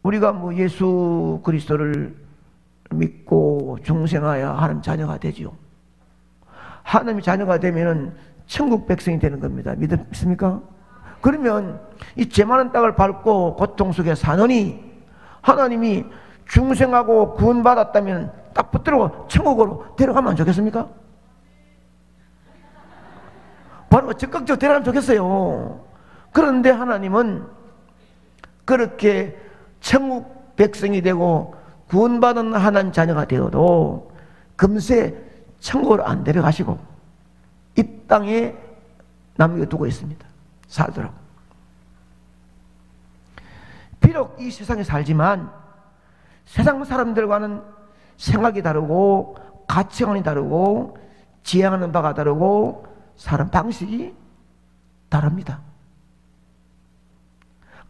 우리가 뭐 예수 그리스도를 믿고 중생하여 하나님 자녀가 되죠. 하나님 자녀가 되면은 천국 백성이 되는 겁니다. 믿습니까? 그러면 이 죄 많은 땅을 밟고 고통 속에 사느니 하나님이 중생하고 구원받았다면 딱 붙들고 천국으로 데려가면 안 좋겠습니까? 바로 적극적으로 데려가면 좋겠어요. 그런데 하나님은 그렇게 천국 백성이 되고 구원받은 하나님 자녀가 되어도 금세 천국으로 안 데려가시고 이 땅에 남겨두고 있습니다. 살도록. 비록 이 세상에 살지만 세상 사람들과는 생각이 다르고 가치관이 다르고 지향하는 바가 다르고 사는 방식이 다릅니다.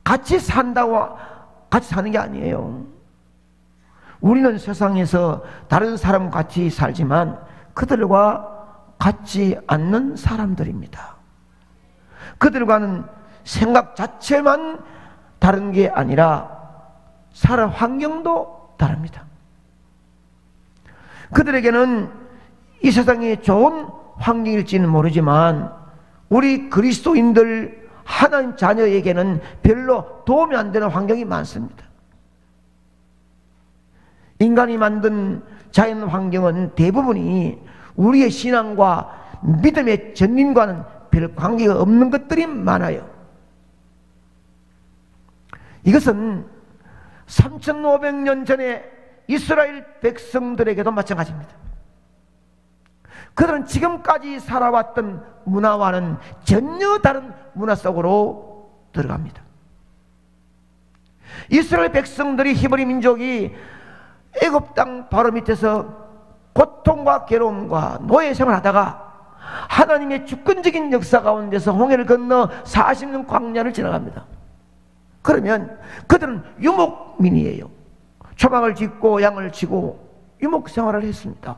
같이 산다고 같이 사는 게 아니에요. 우리는 세상에서 다른 사람과 같이 살지만 그들과 같지 않는 사람들입니다. 그들과는 생각 자체만 다른 게 아니라 살아 환경도 다릅니다. 그들에게는 이 세상이 좋은 환경일지는 모르지만 우리 그리스도인들 하나님 자녀에게는 별로 도움이 안 되는 환경이 많습니다. 인간이 만든 자연 환경은 대부분이 우리의 신앙과 믿음의 전인과는 별 관계가 없는 것들이 많아요. 이것은 3500년 전에 이스라엘 백성들에게도 마찬가지입니다. 그들은 지금까지 살아왔던 문화와는 전혀 다른 문화 속으로 들어갑니다. 이스라엘 백성들이 히브리 민족이 애굽 땅 바로 밑에서 고통과 괴로움과 노예 생활하다가 하나님의 주권적인 역사 가운데서 홍해를 건너 40년 광야를 지나갑니다. 그러면 그들은 유목민이에요. 초막을 짓고 양을 치고 유목 생활을 했습니다.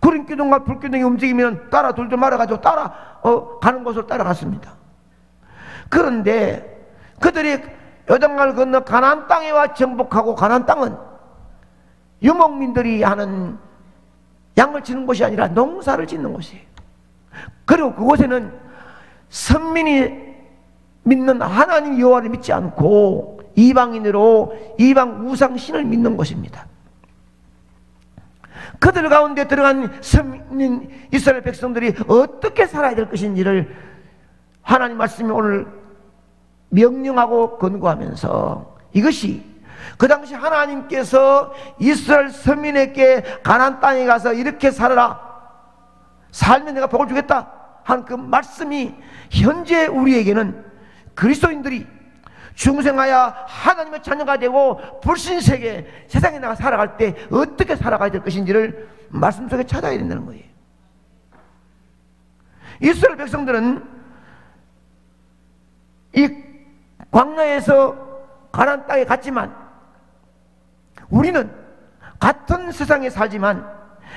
구름 기둥과 불 기둥이 움직이면 따라 둘둘 말아가지고 가는 곳으로 따라갔습니다. 그런데 그들이 요단강을 건너 가나안 땅에 와 정복하고 가나안 땅은 유목민들이 하는 양을 치는 곳이 아니라 농사를 짓는 곳이에요. 그리고 그곳에는 선민이 믿는 하나님 여호와를 믿지 않고 이방인으로 이방 우상신을 믿는 곳입니다. 그들 가운데 들어간 선민 이스라엘 백성들이 어떻게 살아야 될 것인지를 하나님 말씀이 오늘 명령하고 권고하면서 이것이 그 당시 하나님께서 이스라엘 선민에게 가나안 땅에 가서 이렇게 살아라, 살면 내가 복을 주겠다 한 그 말씀이 현재 우리에게는 그리스도인들이 중생하여 하나님의 자녀가 되고 불신세계 세상에 나가 살아갈 때 어떻게 살아가야 될 것인지를 말씀 속에 찾아야 된다는 거예요. 이스라엘 백성들은 이 광야에서 가나안 땅에 갔지만 우리는 같은 세상에 살지만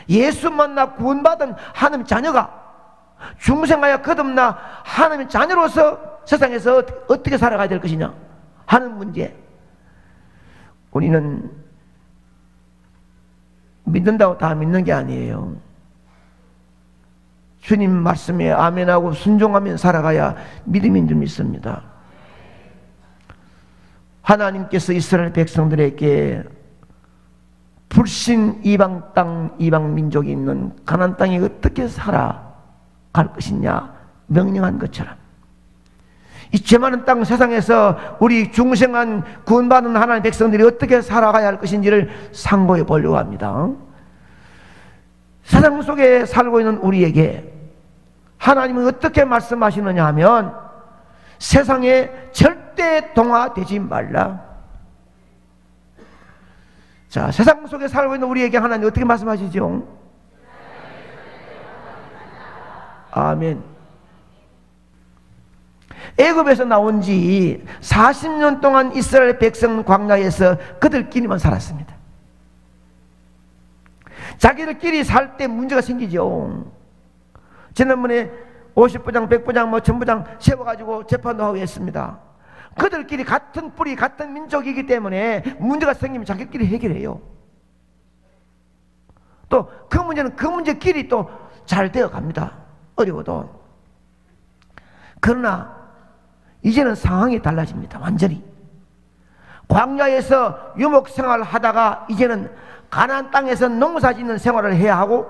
예수 만나 구원받은 하나님 자녀가 중생하여 거듭나 하나님의 자녀로서 세상에서 어떻게 살아가야 될 것이냐 하는 문제. 우리는 믿는다고 다 믿는 게 아니에요. 주님 말씀에 아멘하고 순종하며 살아가야 믿음인 줄 믿습니다. 하나님께서 이스라엘 백성들에게 불신 이방 땅, 이방 민족이 있는 가나안 땅에 어떻게 살아갈 것이냐 명령한 것처럼 이 죄 많은 땅 세상에서 우리 중생한 구원받은 하나님의 백성들이 어떻게 살아가야 할 것인지를 상고해 보려고 합니다. 세상 속에 살고 있는 우리에게 하나님은 어떻게 말씀하시느냐 하면 세상에 절대 동화되지 말라. 자, 세상 속에 살고 있는 우리에게 하나님 어떻게 말씀하시죠? 아멘. 애굽에서 나온 지 40년 동안 이스라엘 백성 광야에서 그들끼리만 살았습니다. 자기들끼리 살 때 문제가 생기죠. 지난번에 50부장, 100부장, 1000부장 세워가지고 재판도 하고 했습니다. 그들끼리 같은 뿌리, 같은 민족이기 때문에 문제가 생기면 자기끼리 해결해요. 또 그 문제는 그 문제끼리 또 잘 되어 갑니다. 어려워도. 그러나 이제는 상황이 달라집니다. 완전히. 광야에서 유목 생활을 하다가 이제는 가나안 땅에서 농사 짓는 생활을 해야 하고,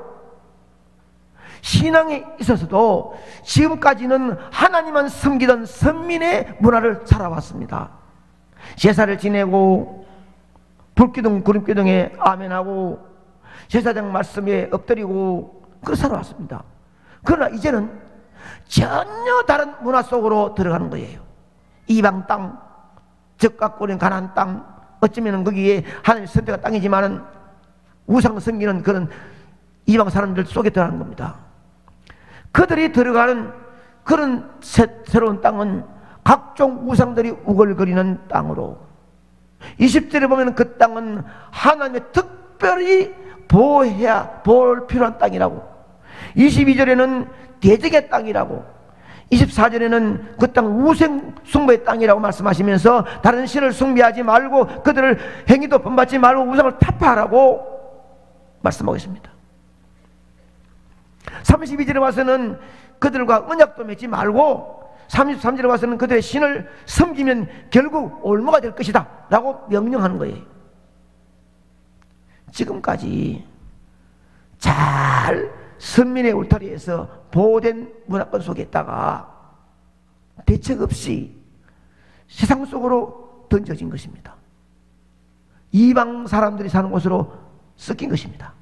신앙에 있어서도 지금까지는 하나님만 섬기던 선민의 문화를 살아왔습니다. 제사를 지내고 불기둥 구름기둥에 아멘하고 제사장 말씀에 엎드리고 그렇게 살아왔습니다. 그러나 이제는 전혀 다른 문화 속으로 들어가는 거예요. 이방 땅, 적각거리는 가나안 땅, 어쩌면 거기에 하나님의 선택한 땅이지만은 우상 섬기는 그런 이방 사람들 속에 들어가는 겁니다. 그들이 들어가는 그런 새로운 땅은 각종 우상들이 우글거리는 땅으로, 20절에 보면 그 땅은 하나님의 특별히 보호할 필요한 땅이라고, 22절에는 대적의 땅이라고, 24절에는 그 땅 우상 숭배의 땅이라고 말씀하시면서 다른 신을 숭배하지 말고 그들을 행위도 본받지 말고 우상을 타파하라고 말씀하고 있습니다. 32절에 와서는 그들과 언약도 맺지 말고 33절에 와서는 그들의 신을 섬기면 결국 올무가 될 것이다 라고 명령하는 거예요. 지금까지 잘 선민의 울타리에서 보호된 문화권 속에 있다가 대책 없이 세상 속으로 던져진 것입니다. 이방 사람들이 사는 곳으로 섞인 것입니다.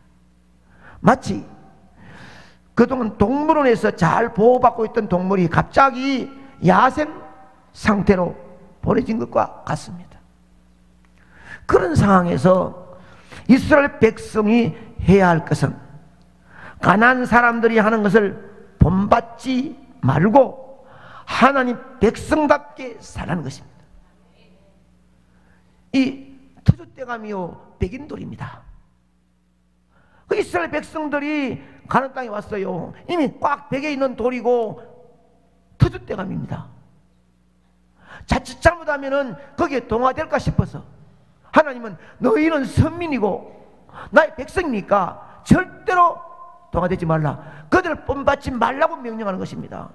마치 그동안 동물원에서 잘 보호받고 있던 동물이 갑자기 야생 상태로 보내진 것과 같습니다. 그런 상황에서 이스라엘 백성이 해야 할 것은 가나안 사람들이 하는 것을 본받지 말고 하나님 백성답게 살라는 것입니다. 이 터줏대감이요 백인돌입니다. 그 이스라엘 백성들이 가나안 땅에 왔어요. 이미 꽉 베개 있는 돌이고 터줏대감입니다. 자칫 잘못하면은 거기에 동화될까 싶어서 하나님은 너희는 선민이고 나의 백성이니까 절대로 동화되지 말라, 그들을 본받지 말라고 명령하는 것입니다.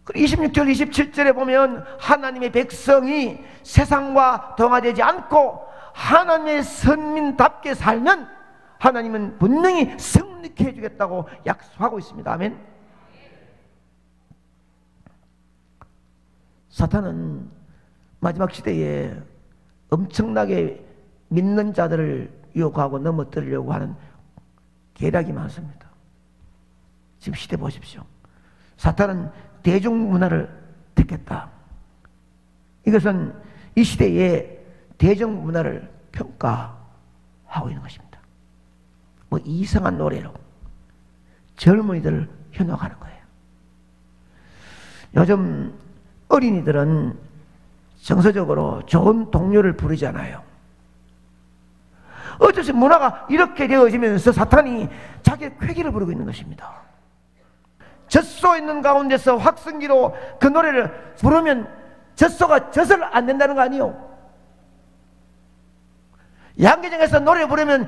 26절 27절에 보면 하나님의 백성이 세상과 동화되지 않고 하나님의 선민답게 살면 하나님은 분명히 승리케 해주겠다고 약속하고 있습니다. 아멘. 사탄은 마지막 시대에 엄청나게 믿는 자들을 유혹하고 넘어뜨리려고 하는 계략이 많습니다. 지금 시대 보십시오. 사탄은 대중문화를 택했다. 이것은 이 시대의 대중문화를 평가하고 있는 것입니다. 뭐 이상한 노래로 젊은이들을 현혹하는 거예요. 요즘 어린이들은 정서적으로 좋은 동요를 부르잖아요. 어쩌시 문화가 이렇게 되어지면서 사탄이 자기의 쾌기를 부르고 있는 것입니다. 젖소 있는 가운데서 확성기로 그 노래를 부르면 젖소가 젖을 안 낸다는 거 아니에요. 양계장에서 노래 부르면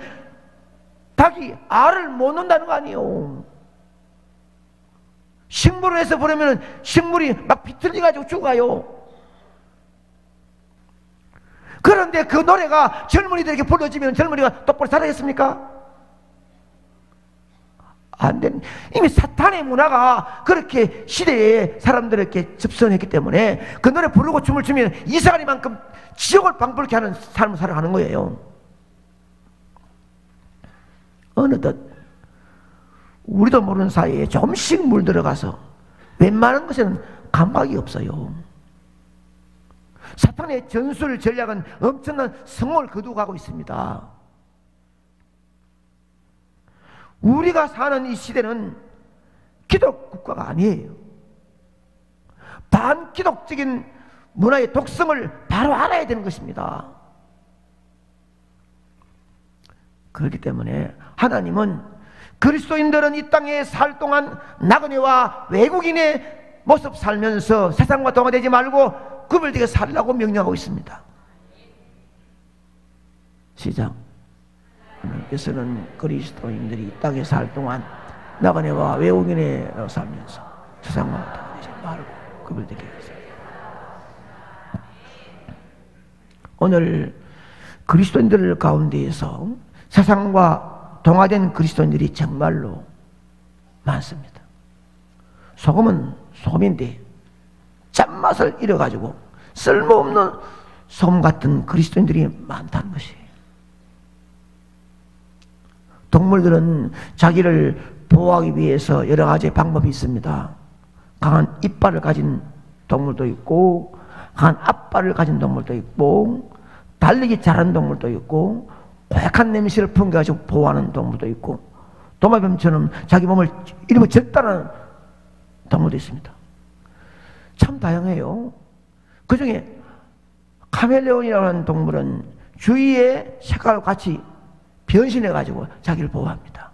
닭이 알을 못 넣는다는 거 아니에요. 식물을 해서 부르면 식물이 막 비틀려가지고 죽어요. 그런데 그 노래가 젊은이들에게 불러지면 젊은이가 똑바로 살아겠습니까? 안 된. 이미 사탄의 문화가 그렇게 시대에 사람들에게 접선했기 때문에 그 노래 부르고 춤을 추면 이스라엘만큼 지옥을 방불케 하는 삶을 살아가는 거예요. 어느덧 우리도 모르는 사이에 조금씩 물들어가서 웬만한 것에는 감각이 없어요. 사탄의 전술 전략은 엄청난 성공을 거두고 가고 있습니다. 우리가 사는 이 시대는 기독 국가가 아니에요. 반기독적인 문화의 독성을 바로 알아야 되는 것입니다. 그렇기 때문에 하나님은 그리스도인들은 이 땅에 살 동안 나그네와 외국인의 모습 살면서 세상과 동화되지 말고 구별되게 살라고 명령하고 있습니다. 시작. 하나님께서는 그리스도인들이 이 땅에 살 동안 나그네와 외국인으로 살면서 세상과 동화되지 말고 구별되게 하세요. 오늘 그리스도인들 가운데에서 세상과 동화된 그리스도인들이 정말로 많습니다. 소금은 소금인데 짠맛을 잃어가지고 쓸모없는 소금 같은 그리스도인들이 많다는 것이에요. 동물들은 자기를 보호하기 위해서 여러 가지 방법이 있습니다. 강한 이빨을 가진 동물도 있고, 강한 앞발을 가진 동물도 있고, 달리기 잘하는 동물도 있고, 고약한 냄새를 풍겨가지고 보호하는 동물도 있고, 도마뱀처럼 자기 몸을 일부 절단하는 동물도 있습니다. 참 다양해요. 그 중에 카멜레온이라고 하는 동물은 주위의 색깔과 같이 변신해가지고 자기를 보호합니다.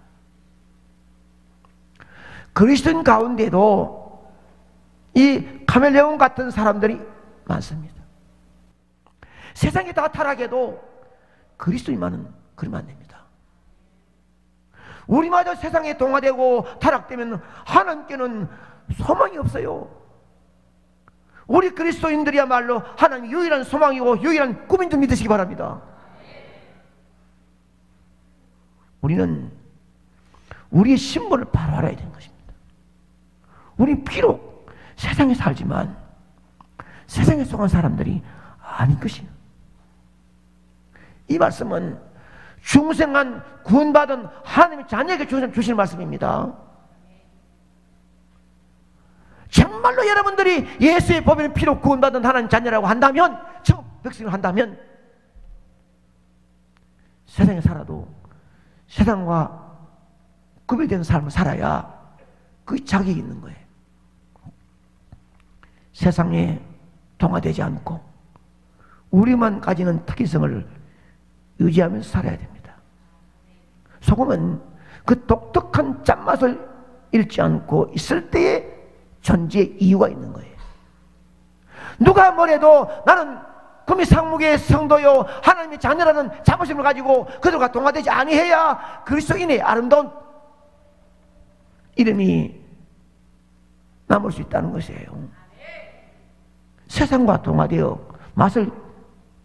그리스도인 가운데도 이 카멜레온 같은 사람들이 많습니다. 세상이 다 타락해도 그리스도인만은 그러면 안 됩니다. 우리마저 세상에 동화되고 타락되면 하나님께는 소망이 없어요. 우리 그리스도인들이야말로 하나님의 유일한 소망이고 유일한 꿈인 줄 믿으시기 바랍니다. 우리는 우리의 신분을 바로 알아야 되는 것입니다. 우리는 비록 세상에 살지만 세상에 속한 사람들이 아닌 것이에요. 이 말씀은 중생한 구원받은 하나님의 자녀에게 주시는 말씀입니다. 정말로 여러분들이 예수의 법의 피로 구원받은 하나님 자녀라고 한다면, 저 백성을 한다면 세상에 살아도 세상과 구별된 삶을 살아야 그 자격이 있는 거예요. 세상에 동화되지 않고 우리만 가지는 특이성을 유지하면서 살아야 됩니다. 소금은 그 독특한 짠맛을 잃지 않고 있을 때의 존재의 이유가 있는 거예요. 누가 뭐래도 나는 금이 상무의 성도요 하나님의 자녀라는 자부심을 가지고 그들과 동화되지 아니해야 그리스도인의 아름다운 이름이 남을 수 있다는 것이에요. 세상과 동화되어 맛을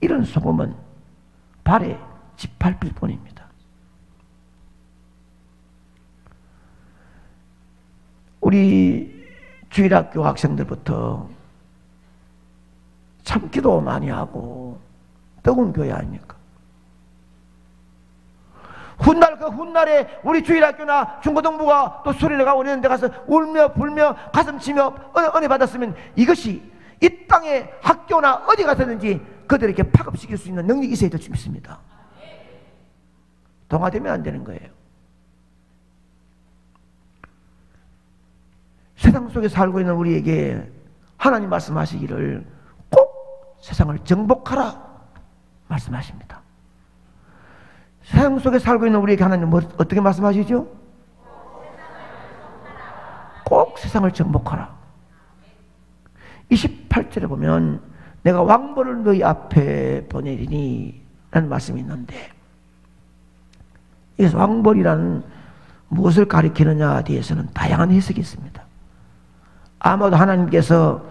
잃은 소금은 발에 짓밟힐 뿐입니다. 우리 주일학교 학생들부터 참 기도 많이 하고 뜨거운 교회 아닙니까? 훗날에 우리 주일학교나 중고등부가 또 수련회 가고 이런 데 가서 울며 불며 가슴 치며 은혜 받았으면 이것이 이 땅의 학교나 어디 가서든지 그들에게 파급시킬 수 있는 능력이 있어야 될 줄 믿습니다. 동화되면 안 되는 거예요. 세상 속에 살고 있는 우리에게 하나님 말씀하시기를 꼭 세상을 정복하라 말씀하십니다. 세상 속에 살고 있는 우리에게 하나님은 어떻게 말씀하시죠? 꼭 세상을 정복하라. 28절에 보면 내가 왕벌을 너희 앞에 보내리니 라는 말씀이 있는데, 여기서 왕벌이라는 무엇을 가리키느냐에 대해서는 다양한 해석이 있습니다. 아마도 하나님께서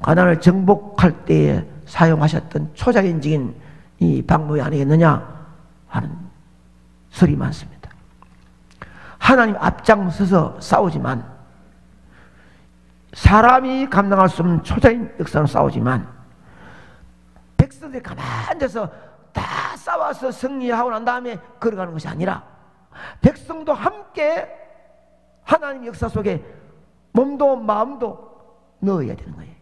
가나안을 정복할 때에 사용하셨던 초자연적인 이 방법이 아니겠느냐 하는 설이 많습니다. 하나님 앞장서서 싸우지만, 사람이 감당할 수 없는 초자연 역사로 싸우지만, 백성들이 가만히 앉아서 다 싸워서 승리하고 난 다음에 걸어가는 것이 아니라 백성도 함께 하나님 역사 속에 몸도 마음도 넣어야 되는 거예요.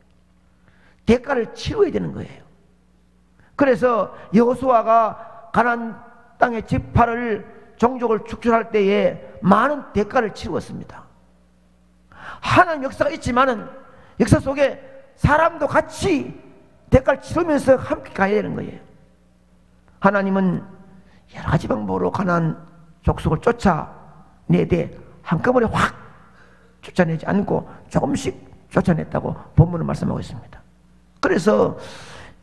대가를 치러야 되는 거예요. 그래서 여호수아가 가나안 땅의 지파를 종족을 축출할 때에 많은 대가를 치루었습니다. 하나님 역사가 있지만은 역사 속에 사람도 같이 대가를 치르면서 함께 가야 되는 거예요. 하나님은 여러 가지 방법으로 가나안 족속을 쫓아내되 한꺼번에 확 쫓아내지 않고 조금씩 쫓아냈다고 본문은 말씀하고 있습니다. 그래서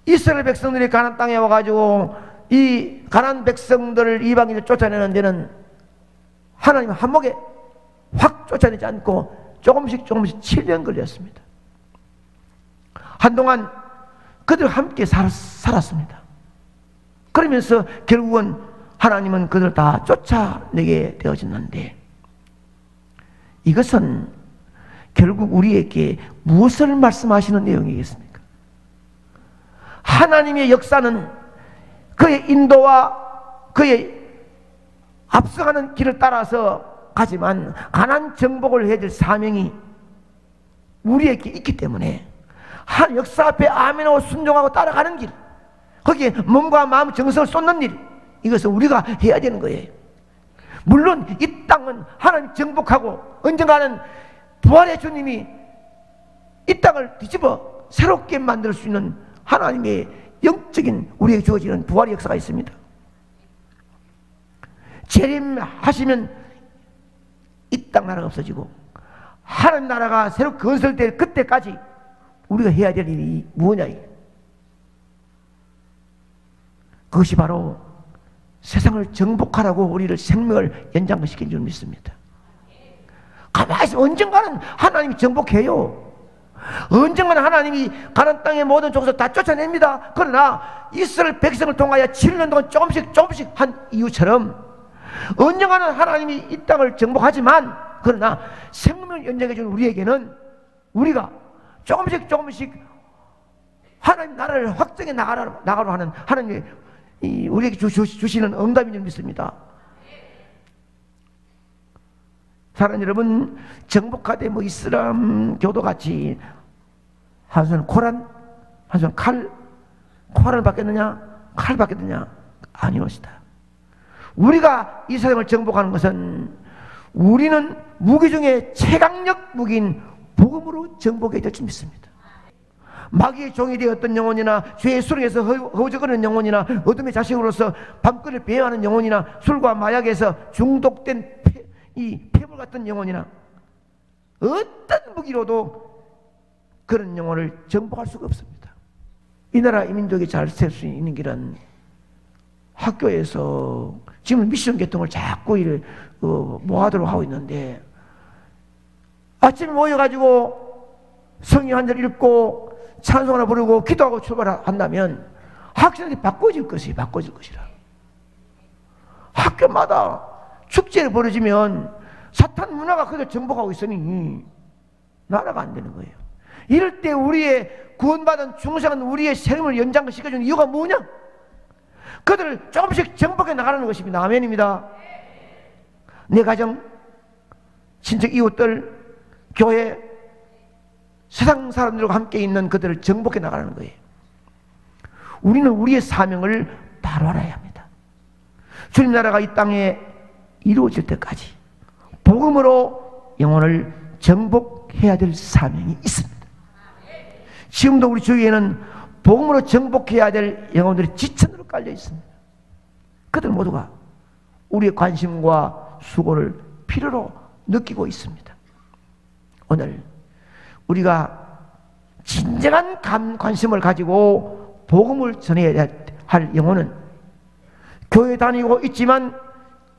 이스라엘 백성들이 가나안 땅에 와가지고 이 가나안 백성들을 이방인을 쫓아내는 데는 하나님 한목에 확 쫓아내지 않고 조금씩 7년 걸렸습니다. 한동안 그들 함께 살았습니다. 그러면서 결국은 하나님은 그들을 다 쫓아내게 되어졌는데, 이것은 결국 우리에게 무엇을 말씀하시는 내용이겠습니까? 하나님의 역사는 그의 인도와 그의 앞서가는 길을 따라서 가지만 가나안 정복을 해야 될 사명이 우리에게 있기 때문에 한 역사 앞에 아멘하고 순종하고 따라가는 길, 거기에 몸과 마음 정성을 쏟는 일, 이것은 우리가 해야 되는 거예요. 물론 이 땅은 하나님 정복하고 언젠가는 부활의 주님이 이 땅을 뒤집어 새롭게 만들 수 있는 하나님의 영적인 우리에게 주어지는 부활의 역사가 있습니다. 재림하시면 이 땅 나라가 없어지고 하나님 나라가 새로 건설될 그때까지 우리가 해야 될 일이 무엇냐? 그것이 바로 세상을 정복하라고 우리를 생명을 연장시킨 줄 믿습니다. 가만히 있으면 언젠가는 하나님이 정복해요. 언젠가는 하나님이 가나안 땅의 모든 족속 다 쫓아냅니다. 그러나 이스라엘 백성을 통하여 7년 동안 조금씩 한 이유처럼 언젠가는 하나님이 이 땅을 정복하지만, 그러나 생명을 연장해 주는 우리에게는 우리가 조금씩 하나님 나라를 확장해 나가려 하는 하나님의 우리에게 주시는 응답인 줄 믿습니다. 사랑하는 여러분, 정복하되 뭐 이슬람 교도 같이 한 손은 코란, 한 손은 칼, 코란을 받겠느냐, 칼 받겠느냐? 아니옵시다. 우리가 이 세상을 정복하는 것은 우리는 무기 중에 최강력 무기인 복음으로 정복해야 될 줄 믿습니다. 마귀의 종이 되었던 영혼이나 죄의 수렁에서 허우적거리는 영혼이나 어둠의 자식으로서 밤거리를 배회하는 영혼이나 술과 마약에서 중독된 이 폐물 같은 영혼이나 어떤 무기로도 그런 영혼을 정복할 수가 없습니다. 이 나라 이 민족이 잘 살 수 있는 길은 학교에서 지금 미션 계통을 자꾸 모아도록 하고 있는데, 아침에 모여가지고 성경 한 절 읽고 찬송 하나 부르고 기도하고 출발한다면 학생들이 바꿔질 것이라. 학교마다 축제를 벌어지면 사탄 문화가 그들 정복하고 있으니 나라가 안 되는 거예요. 이럴 때 우리의 구원받은 중생은 우리의 생명을 연장시켜주는 이유가 뭐냐? 그들을 조금씩 정복해 나가는 것입니다. 아멘입니다. 내 가정, 친척, 이웃들, 교회, 세상 사람들과 함께 있는 그들을 정복해 나가는 거예요. 우리는 우리의 사명을 바로 알아야 합니다. 주님 나라가 이 땅에 이루어질 때까지 복음으로 영혼을 정복해야 될 사명이 있습니다. 지금도 우리 주위에는 복음으로 정복해야 될 영혼들이 지천으로 깔려 있습니다. 그들 모두가 우리의 관심과 수고를 필요로 느끼고 있습니다. 오늘 우리가 진정한 관심을 가지고 복음을 전해야 할 영혼은 교회 다니고 있지만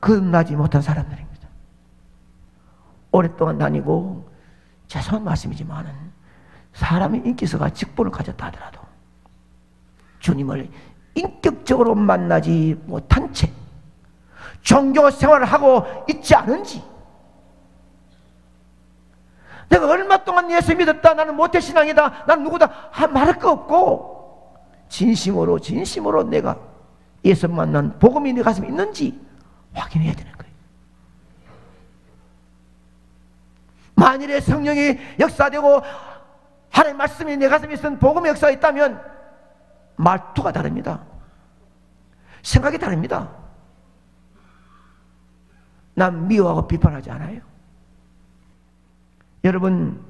거듭나지 못한 사람들입니다. 오랫동안 다니고, 죄송한 말씀이지만 사람의 인기서가 직분을 가졌다 하더라도 주님을 인격적으로 만나지 못한 채 종교 생활을 하고 있지 않은지, 내가 얼마 동안 예수 믿었다, 나는 모태신앙이다, 나는 누구다 말할 거 없고 진심으로 내가 예수 만난 복음이 내 가슴에 있는지 확인해야 되는 거예요. 만일에 성령이 역사되고 하나님의 말씀이 내 가슴에 있는 복음의 역사가 있다면 말투가 다릅니다. 생각이 다릅니다. 난 미워하고 비판하지 않아요. 여러분,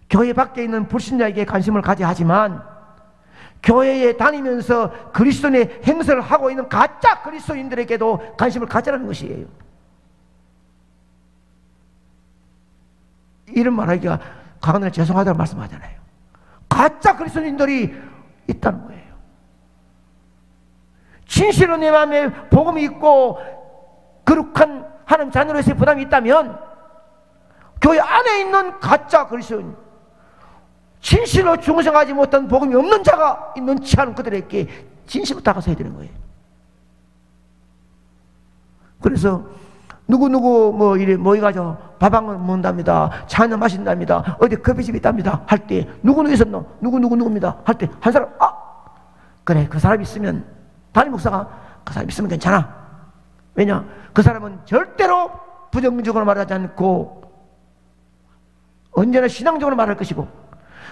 교회 밖에 있는 불신자에게 관심을 가져야 하지만 교회에 다니면서 그리스도인의 행세를 하고 있는 가짜 그리스도인들에게도 관심을 가져라는 것이에요. 이런 말하기가 강하늘 죄송하다고 말씀하잖아요. 가짜 그리스도인들이 있다는 거예요. 진실로 내 마음에 복음이 있고 거룩한 하나님 자녀로서의 부담이 있다면 교회 안에 있는 가짜 그리스도인, 진실로 중생하지 못한 복음이 없는 자가 있는 취하는 그들에게 진실로 다가서야 되는 거예요. 그래서 누구누구 뭐 이래 모여가지고 밥 한 번 먹는답니다. 차 한잔 마신답니다. 어디 커피집 있답니다. 할 때 누구누구 있었노? 누구입니다. 할 때 한 사람 그래 그 사람 있으면 담임 목사가 그 사람 있으면 괜찮아. 왜냐? 그 사람은 절대로 부정적으로 말하지 않고 언제나 신앙적으로 말할 것이고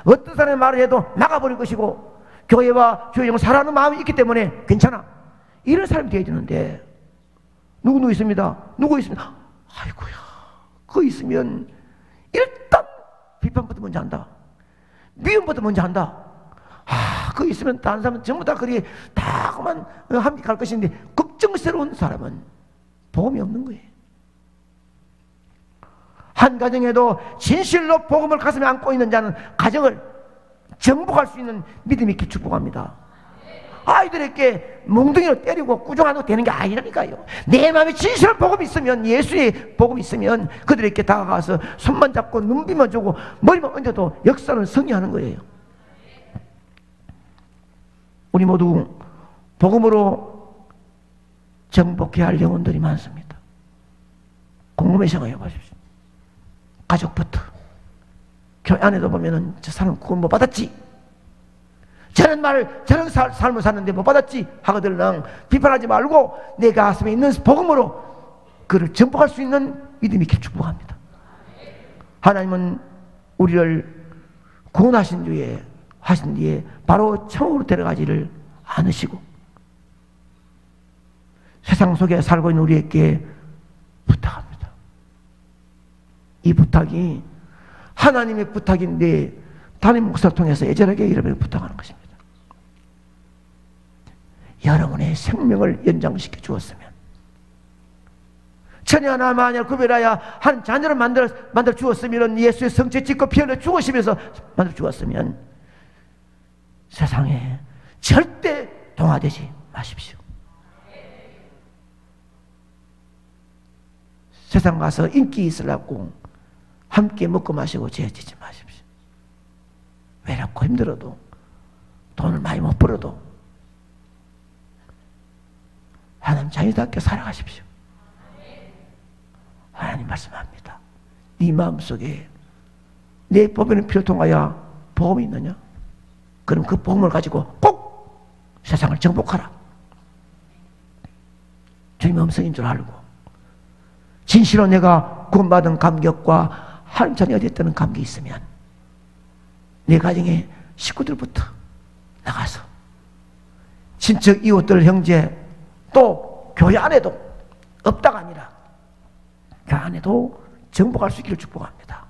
어떤 사람의 말을 해도 막아버릴 것이고 교회와 교회를 사랑하는 마음이 있기 때문에 괜찮아. 이런 사람이 되어야 되는데 누구 있습니다. 누구 있습니다. 아이고야 그거 있으면 일단 비판부터 먼저 한다. 미움부터 먼저 한다. 그거 있으면 다른 사람은 전부 다 그리 다 그만 함께 갈 것인데 걱정스러운 사람은 복음이 없는 거예요. 한 가정에도 진실로 복음을 가슴에 안고 있는 자는 가정을 정복할 수 있는 믿음이 있게 축복합니다. 아이들에게 몽둥이로 때리고 꾸중하고 되는 게 아니라니까요. 내 마음에 진실한 복음이 있으면, 예수의 복음이 있으면 그들에게 다가가서 손만 잡고 눈빛만 주고 머리만 얹어도 역사는 승리하는 거예요. 우리 모두 복음으로 정복해야 할 영혼들이 많습니다. 궁금해 생각해 보십시오. 가족부터 교회 안에도 보면은 저 사람 구원 못 받았지, 저런 삶을 샀는데 못 받았지 하거들랑 비판하지 말고 내 가슴에 있는 복음으로 그를 정복할 수 있는 믿음이 있게 축복합니다. 하나님은 우리를 구원하신 뒤에 바로 천국으로 데려가지를 않으시고 세상 속에 살고 있는 우리에게 부탁합니다. 이 부탁이 하나님의 부탁인데 담임 목사를 통해서 애절하게 여러분을 부탁하는 것입니다. 여러분의 생명을 연장시켜 주었으면, 천이 하나 만일 구별하여 한 자녀를 만들어 주었으면, 예수의 성체 짓고 피 흘려 죽으시면서 만들어 주었으면 세상에 절대 동화되지 마십시오. 세상 가서 인기 있으려고 함께 먹고 마시고 죄지지 마십시오. 외롭고 힘들어도, 돈을 많이 못 벌어도 하나님 자유답게 살아가십시오. 하나님 말씀합니다. 네 마음속에 내 법에는 피를 통하여 복음이 있느냐? 그럼 그 복음을 가지고 꼭 세상을 정복하라. 주님의 음성인 줄 알고 진실로 내가 구원받은 감격과 하나님 자녀가 됐다는 감격이 있으면 내 가정의 식구들부터 나가서 친척, 이웃들, 형제, 또 교회 안에도 없다가 아니라 교회 안에도 정복할 수 있기를 축복합니다.